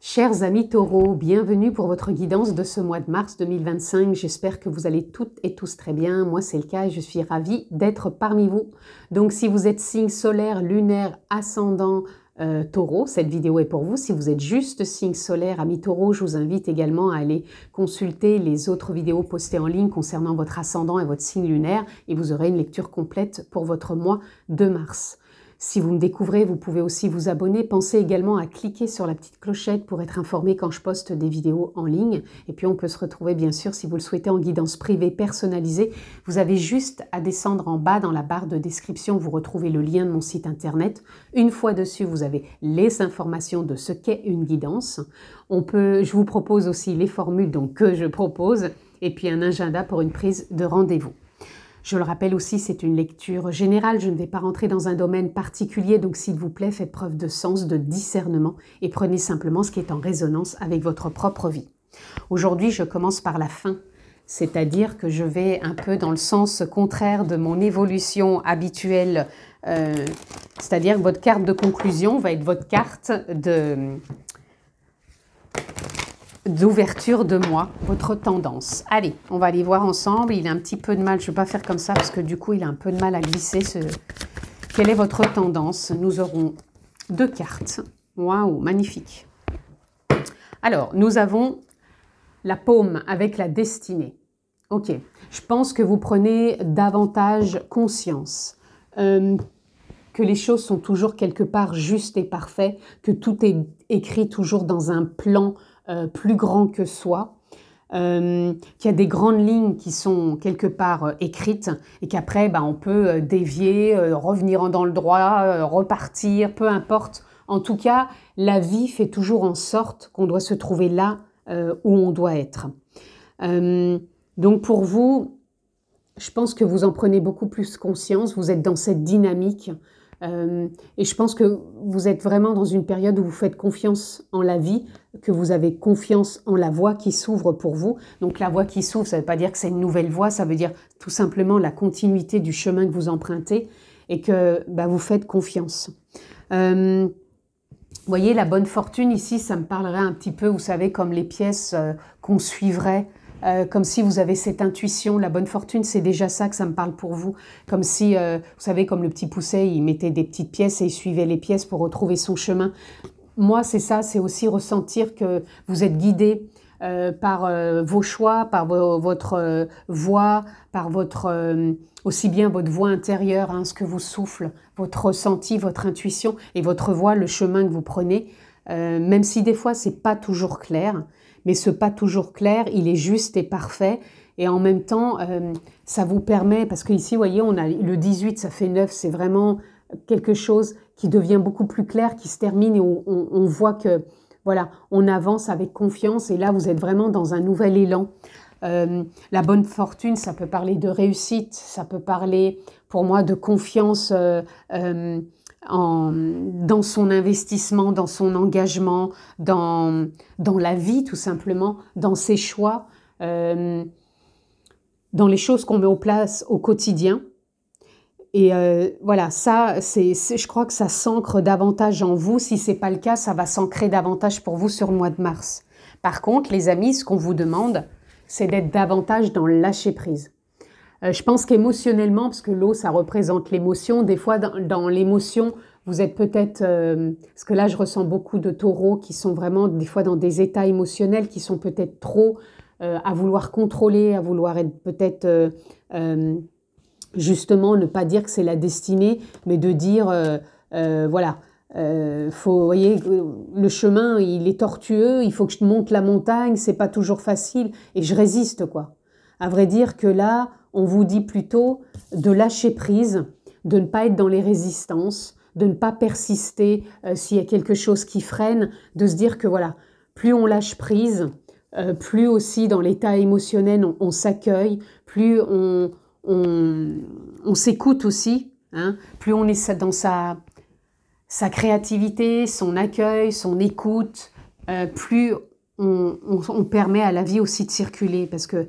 Chers amis taureaux, bienvenue pour votre guidance de ce mois de mars 2025. J'espère que vous allez toutes et tous très bien. Moi, c'est le cas et je suis ravie d'être parmi vous. Donc, si vous êtes signe solaire, lunaire, ascendant, taureau, cette vidéo est pour vous. Si vous êtes juste signe solaire, ami taureau, je vous invite également à aller consulter les autres vidéos postées en ligne concernant votre ascendant et votre signe lunaire et vous aurez une lecture complète pour votre mois de mars. Si vous me découvrez, vous pouvez aussi vous abonner. Pensez également à cliquer sur la petite clochette pour être informé quand je poste des vidéos en ligne. Et puis on peut se retrouver bien sûr si vous le souhaitez en guidance privée personnalisée. Vous avez juste à descendre en bas dans la barre de description. Vous retrouvez le lien de mon site internet. Une fois dessus, vous avez les informations de ce qu'est une guidance. Je vous propose aussi les formules que je propose et puis un agenda pour une prise de rendez-vous. Je le rappelle aussi, c'est une lecture générale, je ne vais pas rentrer dans un domaine particulier, donc s'il vous plaît, faites preuve de sens, de discernement et prenez simplement ce qui est en résonance avec votre propre vie. Aujourd'hui, je commence par la fin, c'est-à-dire que je vais un peu dans le sens contraire de mon évolution habituelle, c'est-à-dire que votre carte de conclusion va être votre carte d'ouverture de moi, votre tendance. Allez, on va aller voir ensemble. Il a un petit peu de mal, je ne vais pas faire comme ça parce que du coup, il a un peu de mal à glisser. Quelle est votre tendance? Nous aurons deux cartes. Waouh, magnifique. Alors, nous avons la paume avec la destinée. Ok, je pense que vous prenez davantage conscience. Que les choses sont toujours quelque part justes et parfaites, que tout est écrit toujours dans un plan plus grand que soi, qu'il y a des grandes lignes qui sont quelque part écrites et qu'après on peut dévier, revenir dans le droit, repartir, peu importe. En tout cas, la vie fait toujours en sorte qu'on doit se trouver là où on doit être. Donc pour vous, je pense que vous en prenez beaucoup plus conscience, vous êtes dans cette dynamique et je pense que vous êtes vraiment dans une période où vous faites confiance en la vie, que vous avez confiance en la voie qui s'ouvre pour vous. Donc la voie qui s'ouvre, ça ne veut pas dire que c'est une nouvelle voie, ça veut dire tout simplement la continuité du chemin que vous empruntez et que vous faites confiance. Vous voyez, la bonne fortune ici, ça me parlerait un petit peu, vous savez, comme les pièces qu'on suivrait. Comme si vous avez cette intuition, la bonne fortune, c'est déjà ça que ça me parle pour vous. Comme si, vous savez, comme le petit pousset, il mettait des petites pièces et il suivait les pièces pour retrouver son chemin. Moi, c'est ça, c'est aussi ressentir que vous êtes guidé par vos choix, par votre voix, par aussi bien votre voix intérieure, ce que vous souffle, votre ressenti, votre intuition et votre voix, le chemin que vous prenez, même si des fois, c'est pas toujours clair. Mais ce pas toujours clair, il est juste et parfait. Et en même temps, ça vous permet, parce qu'ici, vous voyez, on a le 18, ça fait 9, c'est vraiment quelque chose qui devient beaucoup plus clair, qui se termine et on voit que, voilà, on avance avec confiance. Et là, vous êtes vraiment dans un nouvel élan. La bonne fortune, ça peut parler de réussite, ça peut parler, pour moi, de confiance dans son investissement, dans son engagement, dans la vie tout simplement, dans ses choix, dans les choses qu'on met en place au quotidien. Et voilà, ça, je crois que ça s'ancre davantage en vous. Si ce n'est pas le cas, ça va s'ancrer davantage pour vous sur le mois de mars. Par contre, les amis, ce qu'on vous demande, c'est d'être davantage dans le lâcher-prise. Je pense qu'émotionnellement, parce que l'eau, ça représente l'émotion, des fois dans l'émotion, vous êtes peut-être, parce que là je ressens beaucoup de taureaux qui sont vraiment des fois dans des états émotionnels qui sont peut-être trop à vouloir contrôler, à vouloir être peut-être justement ne pas dire que c'est la destinée, mais de dire voilà, vous voyez, le chemin il est tortueux, il faut que je monte la montagne, c'est pas toujours facile et je résiste quoi. À vrai dire que là, on vous dit plutôt de lâcher prise, de ne pas être dans les résistances, de ne pas persister s'il y a quelque chose qui freine, de se dire que voilà, plus on lâche prise, plus aussi dans l'état émotionnel on s'accueille, plus on s'écoute aussi, plus on est dans sa créativité, son accueil, son écoute, plus on permet à la vie aussi de circuler parce que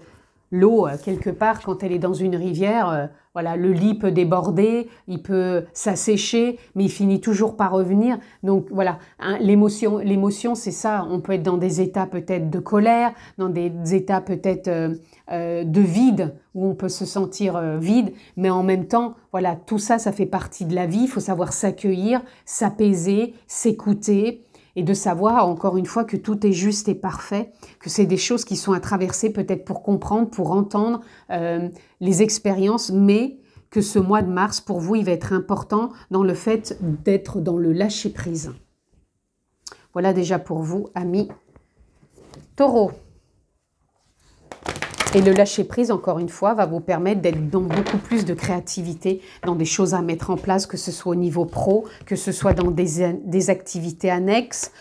l'eau, quelque part, quand elle est dans une rivière, voilà, le lit peut déborder, il peut s'assécher, mais il finit toujours par revenir. Donc voilà, hein, l'émotion, c'est ça. On peut être dans des états peut-être de colère, dans des états peut-être de vide, où on peut se sentir vide, mais en même temps, voilà, tout ça, ça fait partie de la vie. Il faut savoir s'accueillir, s'apaiser, s'écouter, et de savoir, encore une fois, que tout est juste et parfait, que c'est des choses qui sont à traverser peut-être pour comprendre, pour entendre les expériences, mais que ce mois de mars, pour vous, il va être important dans le fait d'être dans le lâcher-prise. Voilà déjà pour vous, amis Taureau. Et le lâcher-prise, encore une fois, va vous permettre d'être dans beaucoup plus de créativité, dans des choses à mettre en place, que ce soit au niveau pro, que ce soit dans des activités annexes,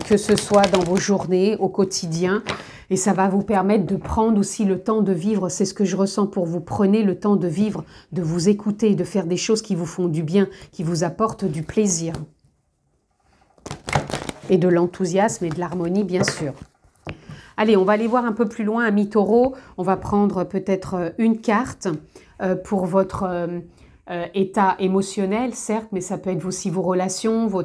que ce soit dans vos journées, au quotidien. Et ça va vous permettre de prendre aussi le temps de vivre. C'est ce que je ressens pour vous. Prenez le temps de vivre, de vous écouter, de faire des choses qui vous font du bien, qui vous apportent du plaisir. Et de l'enthousiasme et de l'harmonie, bien sûr. Allez, on va aller voir un peu plus loin, amis Taureau. On va prendre peut-être une carte pour votre état émotionnel, certes, mais ça peut être aussi vos relations, vos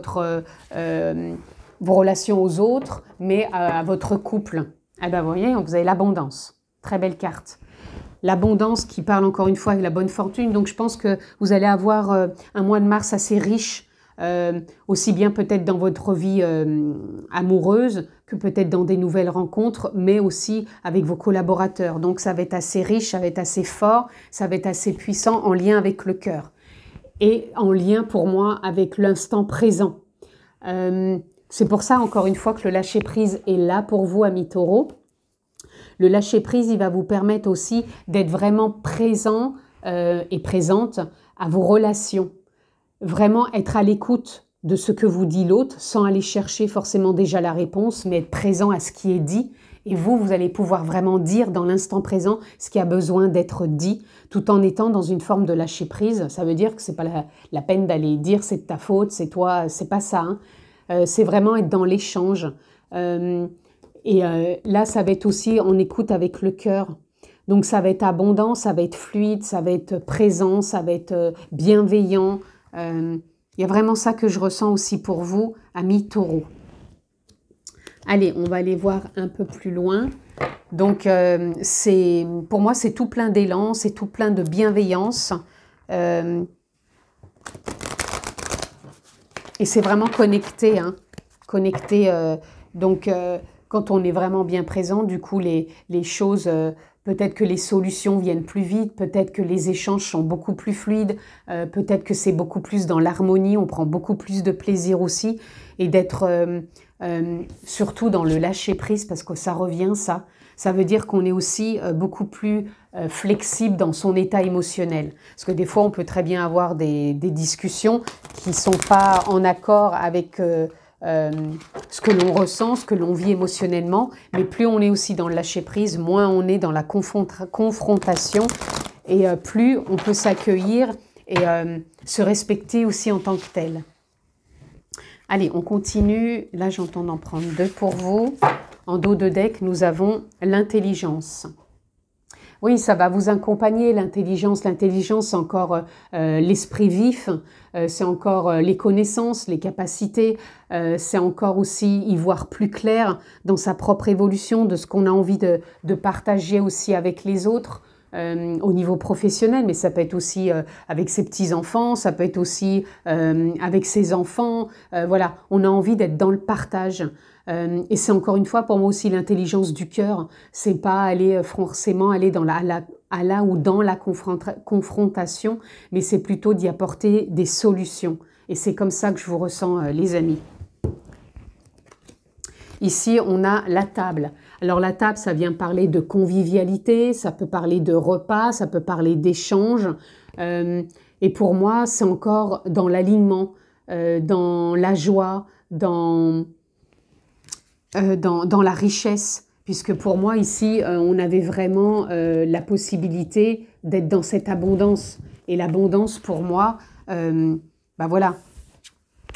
relations aux autres, mais à votre couple. Ah ben, vous voyez, vous avez l'abondance. Très belle carte. L'abondance qui parle encore une fois avec la bonne fortune. Donc, je pense que vous allez avoir un mois de mars assez riche, aussi bien peut-être dans votre vie amoureuse que peut-être dans des nouvelles rencontres, mais aussi avec vos collaborateurs. Donc ça va être assez riche, ça va être assez fort, ça va être assez puissant en lien avec le cœur et en lien pour moi avec l'instant présent. C'est pour ça encore une fois que le lâcher-prise est là pour vous, amis Taureau. Le lâcher-prise, il va vous permettre aussi d'être vraiment présent et présente à vos relations. Vraiment être à l'écoute de ce que vous dit l'autre, sans aller chercher forcément déjà la réponse, mais être présent à ce qui est dit. Et vous allez pouvoir vraiment dire dans l'instant présent ce qui a besoin d'être dit, tout en étant dans une forme de lâcher prise. Ça veut dire que c'est pas la peine d'aller dire c'est de ta faute, c'est toi, c'est pas ça. Hein. C'est vraiment être dans l'échange. Là, ça va être aussi en écoute avec le cœur. Donc ça va être abondant, ça va être fluide, ça va être présent, ça va être bienveillant. Il y a vraiment ça que je ressens aussi pour vous, amis Taureau. Allez, on va aller voir un peu plus loin. Donc, pour moi, c'est tout plein d'élan, c'est tout plein de bienveillance. Et c'est vraiment connecté. Hein, connecté. Donc, quand on est vraiment bien présent, du coup, les choses... peut-être que les solutions viennent plus vite, peut-être que les échanges sont beaucoup plus fluides, peut-être que c'est beaucoup plus dans l'harmonie, on prend beaucoup plus de plaisir aussi, et d'être surtout dans le lâcher-prise, parce que ça revient, ça veut dire qu'on est aussi beaucoup plus flexible dans son état émotionnel. Parce que des fois, on peut très bien avoir des discussions qui ne sont pas en accord avec... ce que l'on ressent, ce que l'on vit émotionnellement, mais plus on est aussi dans le lâcher-prise, moins on est dans la confrontation et plus on peut s'accueillir et se respecter aussi en tant que tel. Allez, on continue. Là, j'entends d'en prendre deux pour vous. En dos de deck, nous avons l'intelligence. Oui, ça va vous accompagner, l'intelligence. L'intelligence, c'est encore l'esprit vif, c'est encore les connaissances, les capacités, c'est encore aussi y voir plus clair dans sa propre évolution, de ce qu'on a envie de partager aussi avec les autres au niveau professionnel, mais ça peut être aussi avec ses petits-enfants, ça peut être aussi avec ses enfants. Voilà, on a envie d'être dans le partage. Et c'est encore une fois pour moi aussi l'intelligence du cœur. C'est pas aller forcément aller dans la ou dans la confrontation, mais c'est plutôt d'y apporter des solutions. Et c'est comme ça que je vous ressens, les amis. Ici, on a la table. Alors la table, ça vient parler de convivialité, ça peut parler de repas, ça peut parler d'échange. Et pour moi, c'est encore dans l'alignement, dans la joie, dans la richesse, puisque pour moi ici, on avait vraiment la possibilité d'être dans cette abondance. Et l'abondance pour moi, voilà,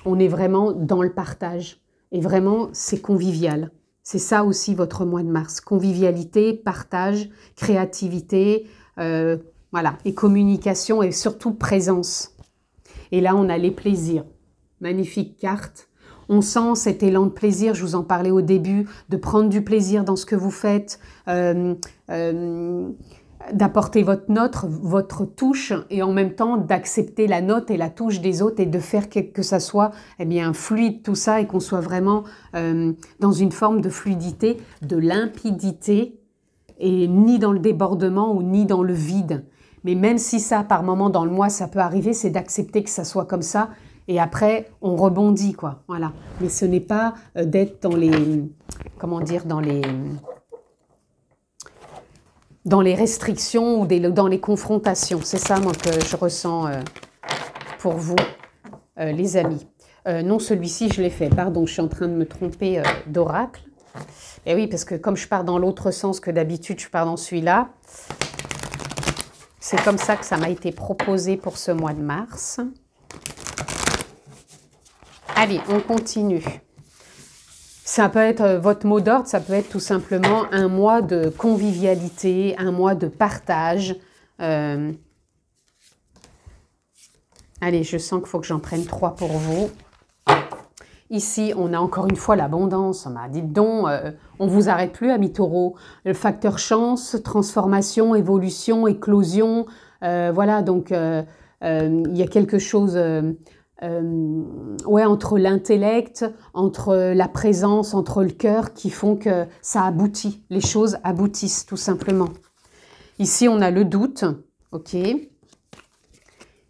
on est vraiment dans le partage. Et vraiment, c'est convivial. C'est ça aussi votre mois de mars. Convivialité, partage, créativité, voilà, et communication et surtout présence. Et là, on a les plaisirs. Magnifique carte. On sent cet élan de plaisir, je vous en parlais au début, de prendre du plaisir dans ce que vous faites, d'apporter votre note, votre touche, et en même temps d'accepter la note et la touche des autres et de faire que ça soit fluide tout ça et qu'on soit vraiment dans une forme de fluidité, de limpidité, et ni dans le débordement ou ni dans le vide. Mais même si ça, par moment dans le mois, ça peut arriver, c'est d'accepter que ça soit comme ça. Et après, on rebondit, quoi. Voilà. Mais ce n'est pas d'être dans les... Comment dire, dans les restrictions ou dans les confrontations. C'est ça, moi, que je ressens pour vous, les amis. Non, celui-ci, je l'ai fait. Pardon, je suis en train de me tromper d'oracle. Et oui, parce que comme je pars dans l'autre sens que d'habitude, je pars dans celui-là. C'est comme ça que ça m'a été proposé pour ce mois de mars. Allez, on continue. Ça peut être votre mot d'ordre, ça peut être tout simplement un mois de convivialité, un mois de partage. Allez, je sens qu'il faut que j'en prenne 3 pour vous. Ici, on a encore une fois l'abondance. Dites donc, on ne vous arrête plus, amis taureaux. Le facteur chance, transformation, évolution, éclosion. Voilà, donc il y a quelque chose... ouais, entre l'intellect, entre la présence, entre le cœur qui font que ça aboutit, les choses aboutissent tout simplement. Ici, on a le doute, ok.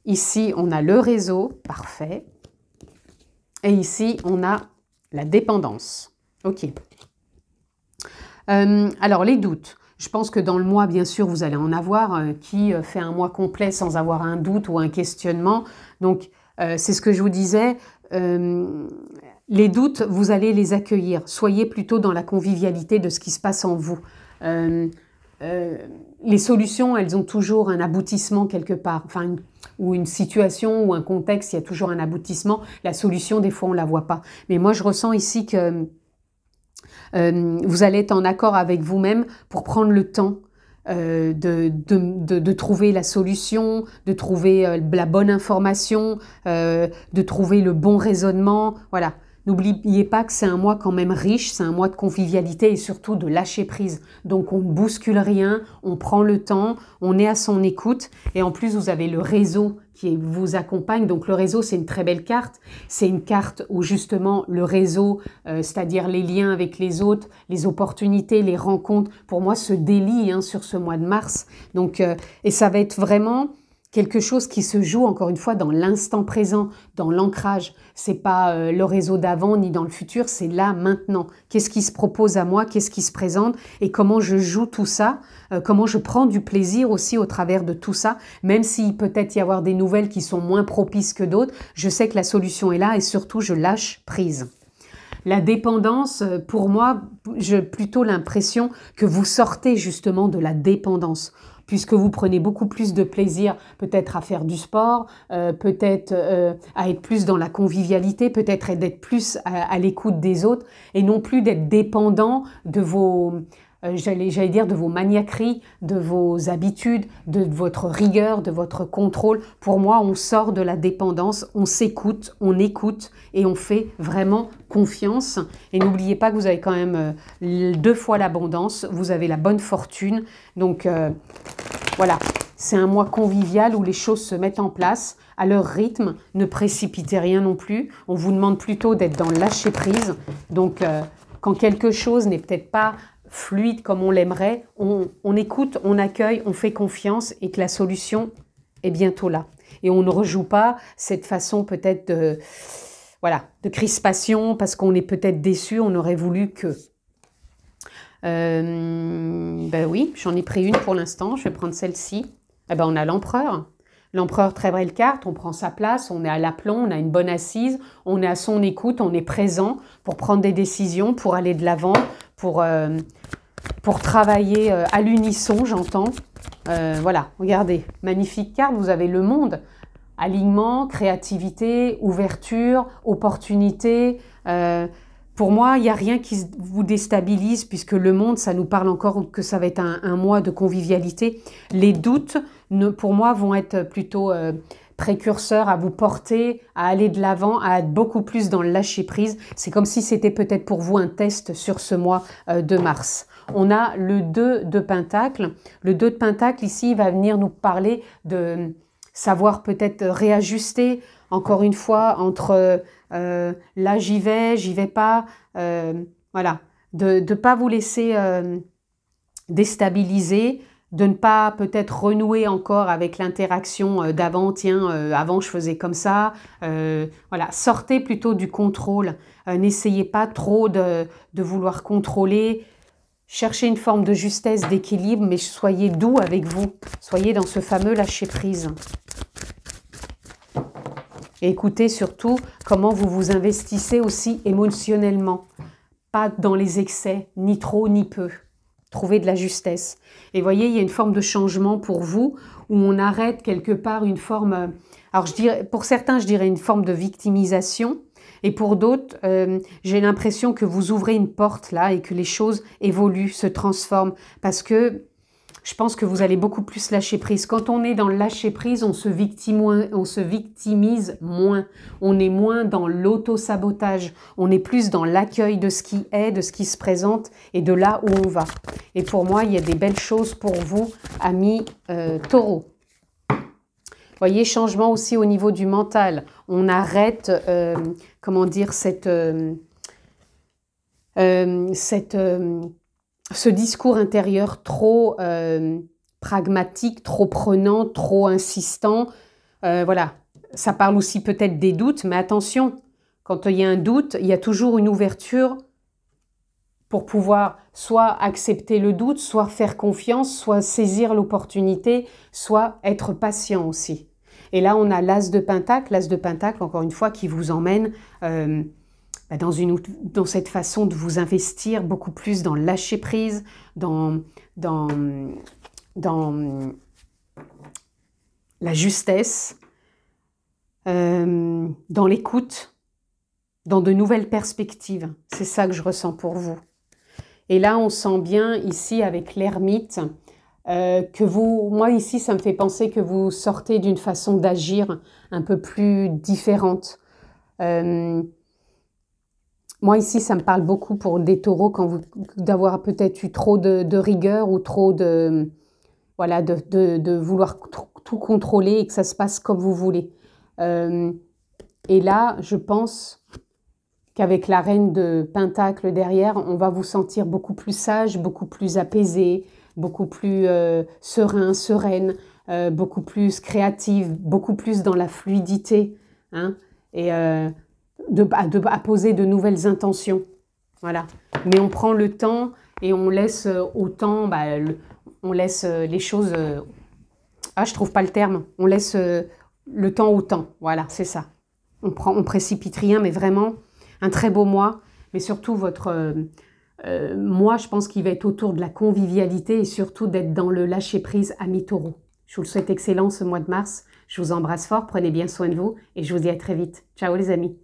Ici, on a le réseau, parfait. Et ici, on a la dépendance, ok. Alors, les doutes. Je pense que dans le mois, bien sûr, vous allez en avoir. Qui fait un mois complet sans avoir un doute ou un questionnement? Donc, c'est ce que je vous disais, les doutes, vous allez les accueillir. Soyez plutôt dans la convivialité de ce qui se passe en vous. Les solutions, elles ont toujours un aboutissement quelque part. Enfin, ou une situation ou un contexte, il y a toujours un aboutissement. La solution, des fois, on ne la voit pas. Mais moi, je ressens ici que vous allez être en accord avec vous-même pour prendre le temps de trouver la solution, de trouver la bonne information, de trouver le bon raisonnement. Voilà. N'oubliez pas que c'est un mois quand même riche, c'est un mois de convivialité et surtout de lâcher prise. Donc on ne bouscule rien, on prend le temps, on est à son écoute et en plus vous avez le réseau qui vous accompagne. Donc le réseau, c'est une très belle carte. C'est une carte où justement le réseau, c'est-à-dire les liens avec les autres, les opportunités, les rencontres, pour moi se délient sur ce mois de mars. Donc, et ça va être vraiment quelque chose qui se joue encore une fois dans l'instant présent, dans l'ancrage. C'est pas le réseau d'avant ni dans le futur, c'est là, maintenant. Qu'est-ce qui se propose à moi, qu'est-ce qui se présente et comment je joue tout ça, comment je prends du plaisir aussi au travers de tout ça, même s'il peut-être y avoir des nouvelles qui sont moins propices que d'autres, je sais que la solution est là et surtout je lâche prise. La dépendance, pour moi, j'ai plutôt l'impression que vous sortez justement de la dépendance, puisque vous prenez beaucoup plus de plaisir peut-être à faire du sport, peut-être à être plus dans la convivialité, peut-être d'être plus à l'écoute des autres, et non plus d'être dépendant de vos... j'allais dire de vos maniaqueries, de vos habitudes, de votre rigueur, de votre contrôle. Pour moi, on sort de la dépendance, on s'écoute, on écoute et on fait vraiment confiance. Et n'oubliez pas que vous avez quand même 2 fois l'abondance, vous avez la bonne fortune. Donc voilà, c'est un mois convivial où les choses se mettent en place à leur rythme. Ne précipitez rien non plus. On vous demande plutôt d'être dans le lâcher prise. Donc quand quelque chose n'est peut-être pas fluide comme on l'aimerait, on écoute, on accueille, on fait confiance et que la solution est bientôt là. Et on ne rejoue pas cette façon peut-être de, voilà, de crispation parce qu'on est peut-être déçu, on aurait voulu que. Ben oui, j'en ai pris une pour l'instant, je vais prendre celle-ci. Eh ben on a l'empereur. L'empereur, très belle carte, on prend sa place, on est à l'aplomb, on a une bonne assise, on est à son écoute, on est présent pour prendre des décisions, pour aller de l'avant, pour travailler à l'unisson, j'entends. Voilà, regardez, magnifique carte, vous avez le monde. Alignement, créativité, ouverture, opportunité, Pour moi, il n'y a rien qui vous déstabilise puisque le monde, ça nous parle encore que ça va être un mois de convivialité. Les doutes, pour moi, vont être plutôt précurseurs à vous porter, à aller de l'avant, à être beaucoup plus dans le lâcher-prise. C'est comme si c'était peut-être pour vous un test sur ce mois de mars. On a le 2 de Pentacle. Le 2 de Pentacle, ici, il va venir nous parler de savoir peut-être réajuster, encore une fois, entre là j'y vais pas, voilà, de ne pas vous laisser déstabiliser, de ne pas peut-être renouer encore avec l'interaction d'avant, tiens, avant je faisais comme ça, voilà, sortez plutôt du contrôle, n'essayez pas trop de vouloir contrôler, cherchez une forme de justesse, d'équilibre, mais soyez doux avec vous, soyez dans ce fameux lâcher-prise. Et écoutez surtout comment vous vous investissez aussi émotionnellement. Pas dans les excès, ni trop ni peu. Trouvez de la justesse. Et voyez, il y a une forme de changement pour vous, où on arrête quelque part une forme... Alors, pour certains, je dirais une forme de victimisation. Et pour d'autres, j'ai l'impression que vous ouvrez une porte là et que les choses évoluent, se transforment. Parce que... je pense que vous allez beaucoup plus lâcher prise. Quand on est dans le lâcher prise, on se victimise moins. On est moins dans l'auto-sabotage. On est plus dans l'accueil de ce qui est, de ce qui se présente et de là où on va. Et pour moi, il y a des belles choses pour vous, amis taureaux. Voyez, changement aussi au niveau du mental. On arrête, comment dire, ce discours intérieur trop pragmatique, trop prenant, trop insistant. Voilà, ça parle aussi peut-être des doutes, mais attention, quand il y a un doute, il y a toujours une ouverture pour pouvoir soit accepter le doute, soit faire confiance, soit saisir l'opportunité, soit être patient aussi. Et là, on a l'As de Pentacle, encore une fois, qui vous emmène... dans cette façon de vous investir beaucoup plus dans le lâcher-prise, dans la justesse, dans l'écoute, dans de nouvelles perspectives. C'est ça que je ressens pour vous. Et là, on sent bien ici avec l'ermite que vous... Moi, ici, ça me fait penser que vous sortez d'une façon d'agir un peu plus différente. Moi, ici, ça me parle beaucoup pour des taureaux d'avoir peut-être eu trop de rigueur ou trop de... Voilà, de vouloir tout contrôler et que ça se passe comme vous voulez. Et là, je pense qu'avec la reine de Pentacle derrière, on va vous sentir beaucoup plus sage, beaucoup plus apaisé, beaucoup plus serein, sereine, beaucoup plus créative, beaucoup plus dans la fluidité, hein, et à poser de nouvelles intentions. Voilà. Mais on prend le temps et on laisse au temps, on laisse les choses... je trouve pas le terme. On laisse le temps au temps. Voilà, c'est ça. On précipite rien, mais vraiment un très beau mois. Mais surtout votre mois, je pense qu'il va être autour de la convivialité et surtout d'être dans le lâcher-prise à mi-taureau. Je vous le souhaite excellent ce mois de mars. Je vous embrasse fort, prenez bien soin de vous et je vous dis à très vite. Ciao les amis.